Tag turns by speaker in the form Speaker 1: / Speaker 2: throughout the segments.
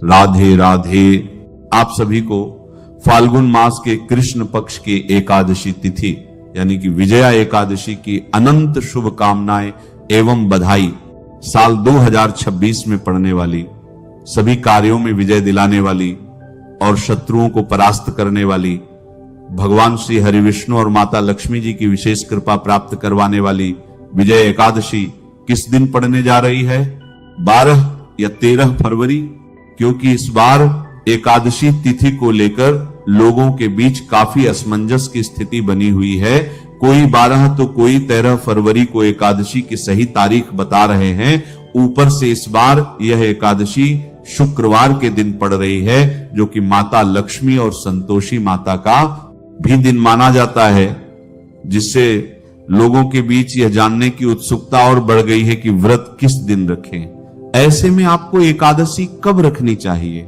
Speaker 1: राधे राधे। आप सभी को फाल्गुन मास के कृष्ण पक्ष की एकादशी तिथि यानी कि विजया एकादशी की अनंत शुभकामनाएं एवं बधाई। साल 2026 में पड़ने वाली, सभी कार्यों में विजय दिलाने वाली और शत्रुओं को परास्त करने वाली, भगवान श्री हरिविष्णु और माता लक्ष्मी जी की विशेष कृपा प्राप्त करवाने वाली विजय एकादशी किस दिन पड़ने जा रही है? 12 या 13 फरवरी। क्योंकि इस बार एकादशी तिथि को लेकर लोगों के बीच काफी असमंजस की स्थिति बनी हुई है। कोई 12 तो कोई 13 फरवरी को एकादशी की सही तारीख बता रहे हैं। ऊपर से इस बार यह एकादशी शुक्रवार के दिन पड़ रही है, जो कि माता लक्ष्मी और संतोषी माता का भी दिन माना जाता है, जिससे लोगों के बीच यह जानने की उत्सुकता और बढ़ गई है कि व्रत किस दिन रखें। ऐसे में आपको एकादशी कब रखनी चाहिए,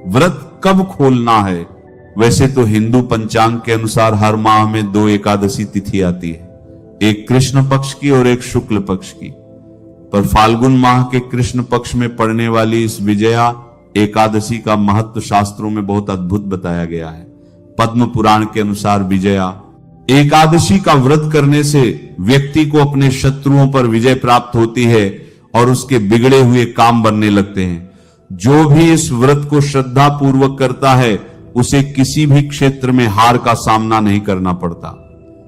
Speaker 1: व्रत कब खोलना है? वैसे तो हिंदू पंचांग के अनुसार हर माह में 2 एकादशी तिथि आती है, एक कृष्ण पक्ष की और एक शुक्ल पक्ष की। पर फाल्गुन माह के कृष्ण पक्ष में पड़ने वाली इस विजया एकादशी का महत्व शास्त्रों में बहुत अद्भुत बताया गया है। पद्म पुराण के अनुसार विजया एकादशी का व्रत करने से व्यक्ति को अपने शत्रुओं पर विजय प्राप्त होती है और उसके बिगड़े हुए काम बनने लगते हैं। जो भी इस व्रत को श्रद्धा पूर्वक करता है उसे किसी भी क्षेत्र में हार का सामना नहीं करना पड़ता,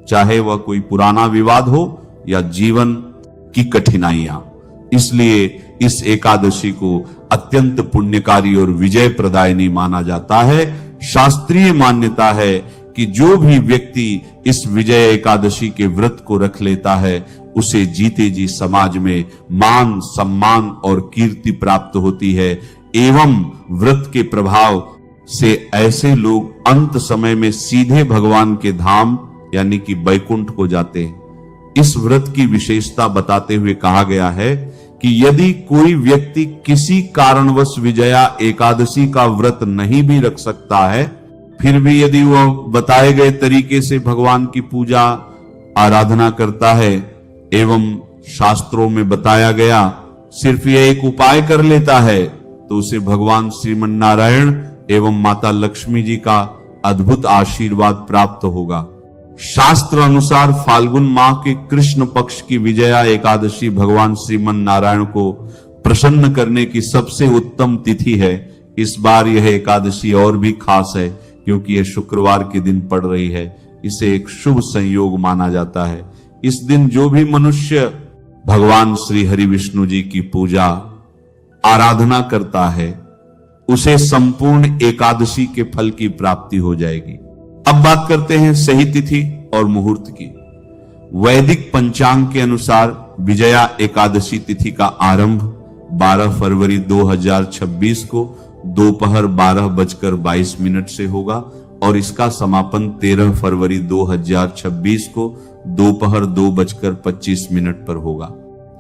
Speaker 1: चाहे वह कोई पुराना विवाद हो या जीवन की कठिनाइयां। इसलिए इस एकादशी को अत्यंत पुण्यकारी और विजय प्रदायनी माना जाता है। शास्त्रीय मान्यता है कि जो भी व्यक्ति इस विजय एकादशी के व्रत को रख लेता है उसे जीते जी समाज में मान, सम्मान और कीर्ति प्राप्त होती है। एवं व्रत के प्रभाव से ऐसे लोग अंत समय में सीधे भगवान के धाम यानी कि बैकुंठ को जाते हैं। इस व्रत की विशेषता बताते हुए कहा गया है कि यदि कोई व्यक्ति किसी कारणवश विजया एकादशी का व्रत नहीं भी रख सकता है, फिर भी यदि वह बताए गए तरीके से भगवान की पूजा आराधना करता है एवं शास्त्रों में बताया गया सिर्फ यह एक उपाय कर लेता है, तो उसे भगवान श्रीमन नारायण एवं माता लक्ष्मी जी का अद्भुत आशीर्वाद प्राप्त होगा। शास्त्र अनुसार फाल्गुन माह के कृष्ण पक्ष की विजया एकादशी भगवान श्रीमन नारायण को प्रसन्न करने की सबसे उत्तम तिथि है। इस बार यह एकादशी और भी खास है क्योंकि यह शुक्रवार के दिन पड़ रही है। इसे एक शुभ संयोग माना जाता है। इस दिन जो भी मनुष्य भगवान श्री हरि विष्णु जी की पूजा आराधना करता है उसे संपूर्ण एकादशी के फल की प्राप्ति हो जाएगी। अब बात करते हैं सही तिथि और मुहूर्त की। वैदिक पंचांग के अनुसार विजया एकादशी तिथि का आरंभ 12 फरवरी 2026 को दोपहर 12:22 से होगा और इसका समापन 13 फरवरी 2026 को दोपहर 2:25 पर होगा।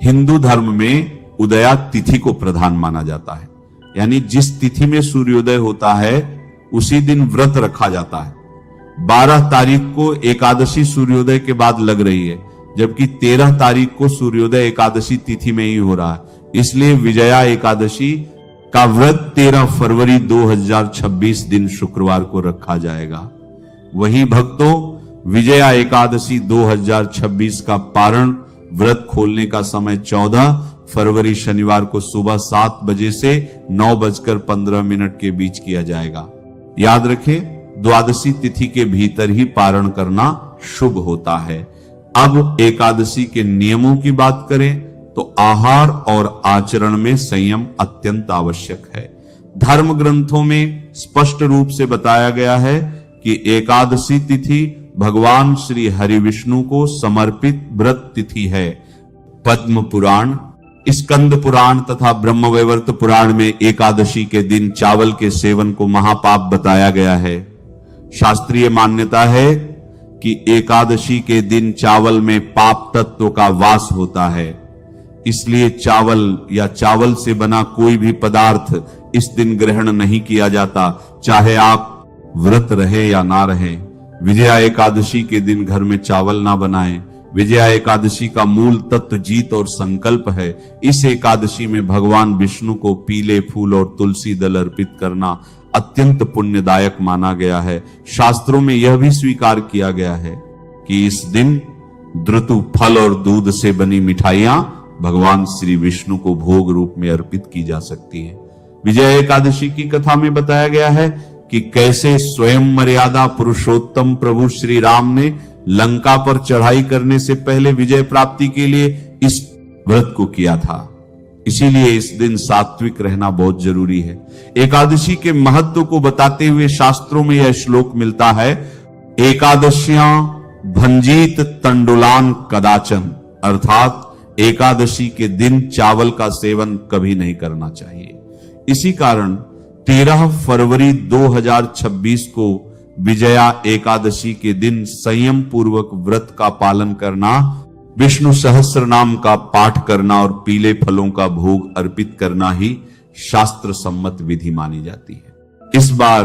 Speaker 1: हिंदू धर्म में उदया तिथि को प्रधान माना जाता है, यानी जिस तिथि में सूर्योदय होता है उसी दिन व्रत रखा जाता है। 12 तारीख को एकादशी सूर्योदय के बाद लग रही है, जबकि 13 तारीख को सूर्योदय एकादशी तिथि में ही हो रहा है। इसलिए विजया एकादशी का व्रत 13 फरवरी 2026 दिन शुक्रवार को रखा जाएगा। वही भक्तों, विजया एकादशी 2026 का पारण व्रत खोलने का समय 14 फरवरी शनिवार को सुबह 7 बजे से 9:15 के बीच किया जाएगा। याद रखें, द्वादशी तिथि के भीतर ही पारण करना शुभ होता है। अब एकादशी के नियमों की बात करें तो आहार और आचरण में संयम अत्यंत आवश्यक है। धर्म ग्रंथों में स्पष्ट रूप से बताया गया है कि एकादशी तिथि भगवान श्री हरि विष्णु को समर्पित व्रत तिथि है। पद्म पुराण, स्कंद पुराण तथा ब्रह्मवैवर्त पुराण में एकादशी के दिन चावल के सेवन को महापाप बताया गया है। शास्त्रीय मान्यता है कि एकादशी के दिन चावल में पाप तत्व का वास होता है, इसलिए चावल या चावल से बना कोई भी पदार्थ इस दिन ग्रहण नहीं किया जाता, चाहे आप व्रत रहे या ना रहे। विजया एकादशी के दिन घर में चावल ना बनाएं, विजया एकादशी का मूल तत्व जीत और संकल्प है। इस एकादशी में भगवान विष्णु को पीले फूल और तुलसी दल अर्पित करना अत्यंत पुण्यदायक माना गया है। शास्त्रों में यह भी स्वीकार किया गया है कि इस दिन द्रुतु फल और दूध से बनी मिठाइयां भगवान श्री विष्णु को भोग रूप में अर्पित की जा सकती हैं। विजया एकादशी की कथा में बताया गया है कि कैसे स्वयं मर्यादा पुरुषोत्तम प्रभु श्री राम ने लंका पर चढ़ाई करने से पहले विजय प्राप्ति के लिए इस व्रत को किया था। इसीलिए इस दिन सात्विक रहना बहुत जरूरी है। एकादशी के महत्व को बताते हुए शास्त्रों में यह श्लोक मिलता है, एकादशियां भंजीत तंडुलान कदाचन, अर्थात एकादशी के दिन चावल का सेवन कभी नहीं करना चाहिए। इसी कारण 13 फरवरी 2026 को विजया एकादशी के दिन संयम पूर्वक व्रत का पालन करना, विष्णु सहस्त्र नाम का पाठ करना और पीले फलों का भोग अर्पित करना ही शास्त्र सम्मत विधि मानी जाती है। इस बार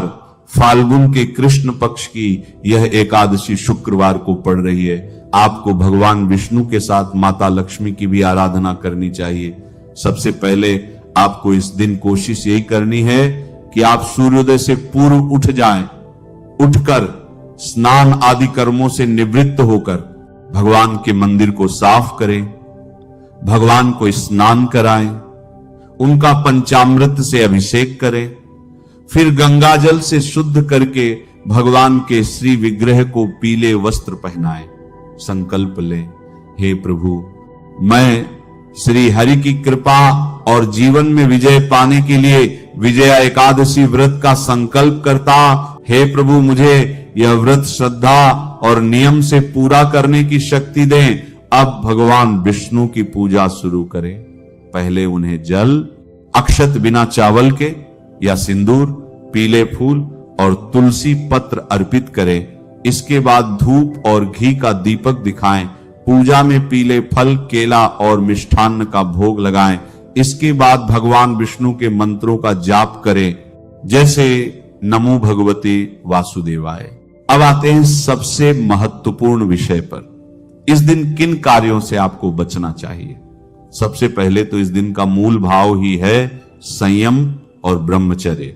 Speaker 1: फाल्गुन के कृष्ण पक्ष की यह एकादशी शुक्रवार को पड़ रही है। आपको भगवान विष्णु के साथ माता लक्ष्मी की भी आराधना करनी चाहिए। सबसे पहले आपको इस दिन कोशिश यही करनी है कि आप सूर्योदय से पूर्व उठ जाएं। उठकर स्नान आदि कर्मों से निवृत्त होकर भगवान के मंदिर को साफ करें, भगवान को स्नान कराएं, उनका पंचामृत से अभिषेक करें, फिर गंगा जल से शुद्ध करके भगवान के श्री विग्रह को पीले वस्त्र पहनाएं। संकल्प लें, हे प्रभु, मैं श्री हरि की कृपा और जीवन में विजय पाने के लिए विजया एकादशी व्रत का संकल्प करता। हे प्रभु, मुझे यह व्रत श्रद्धा और नियम से पूरा करने की शक्ति दें। अब भगवान विष्णु की पूजा शुरू करें। पहले उन्हें जल, अक्षत बिना चावल के या सिंदूर, पीले फूल और तुलसी पत्र अर्पित करें। इसके बाद धूप और घी का दीपक दिखाएं। पूजा में पीले फल, केला और मिष्ठान्न का भोग लगाएं। इसके बाद भगवान विष्णु के मंत्रों का जाप करें, जैसे नमो भगवते वासुदेवाय। अब आते हैं सबसे महत्वपूर्ण विषय पर। इस दिन किन कार्यों से आपको बचना चाहिए? सबसे पहले तो इस दिन का मूल भाव ही है संयम और ब्रह्मचर्य।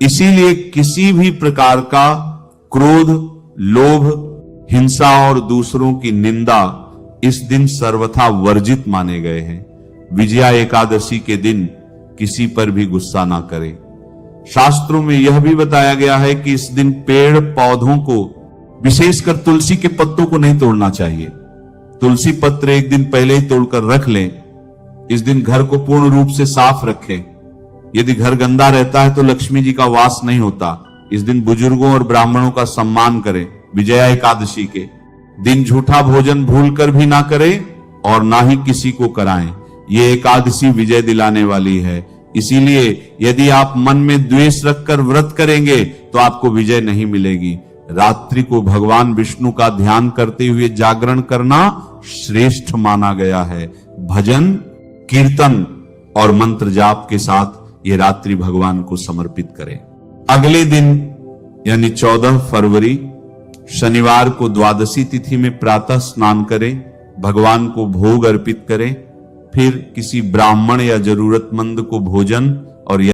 Speaker 1: इसीलिए किसी भी प्रकार का क्रोध, लोभ, हिंसा और दूसरों की निंदा इस दिन सर्वथा वर्जित माने गए हैं। विजया एकादशी के दिन किसी पर भी गुस्सा ना करें। शास्त्रों में यह भी बताया गया है कि इस दिन पेड़ पौधों को, विशेषकर तुलसी के पत्तों को नहीं तोड़ना चाहिए। तुलसी पत्र एक दिन पहले ही तोड़कर रख लें। इस दिन घर को पूर्ण रूप से साफ रखें। यदि घर गंदा रहता है तो लक्ष्मी जी का वास नहीं होता। इस दिन बुजुर्गों और ब्राह्मणों का सम्मान करें। विजया एकादशी के दिन झूठा भोजन भूलकर भी ना करें और ना ही किसी को कराएं। ये एकादशी विजय दिलाने वाली है। इसीलिए यदि आप मन में द्वेष रखकर व्रत करेंगे तो आपको विजय नहीं मिलेगी। रात्रि को भगवान विष्णु का ध्यान करते हुए जागरण करना श्रेष्ठ माना गया है। भजन, कीर्तन और मंत्र जाप के साथ ये रात्रि भगवान को समर्पित करें। अगले दिन यानी 14 फरवरी शनिवार को द्वादशी तिथि में प्रातः स्नान करें, भगवान को भोग अर्पित करें, फिर किसी ब्राह्मण या जरूरतमंद को भोजन और